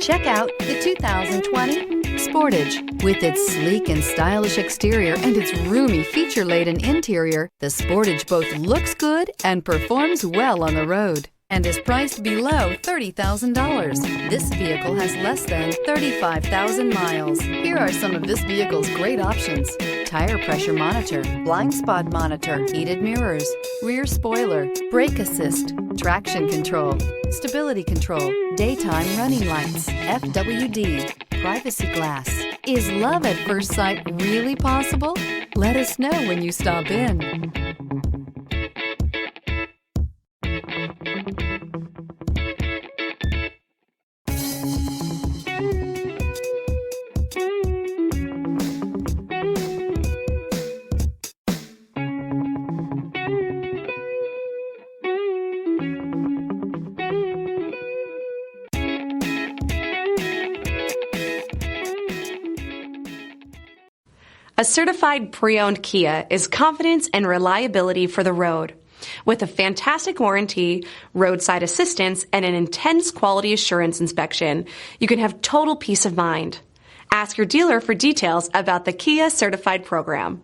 Check out the 2020 Sportage. With its sleek and stylish exterior and its roomy feature-laden interior, the Sportage both looks good and performs well on the road and is priced below $30,000. This vehicle has less than 35,000 miles. Here are some of this vehicle's great options: tire pressure monitor, blind spot monitor, heated mirrors, rear spoiler, brake assist, traction control, stability control, daytime running lights, FWD, privacy glass. Is love at first sight really possible? Let us know when you stop in. A certified pre-owned Kia is confidence and reliability for the road. With a fantastic warranty, roadside assistance, and an intense quality assurance inspection, you can have total peace of mind. Ask your dealer for details about the Kia Certified program.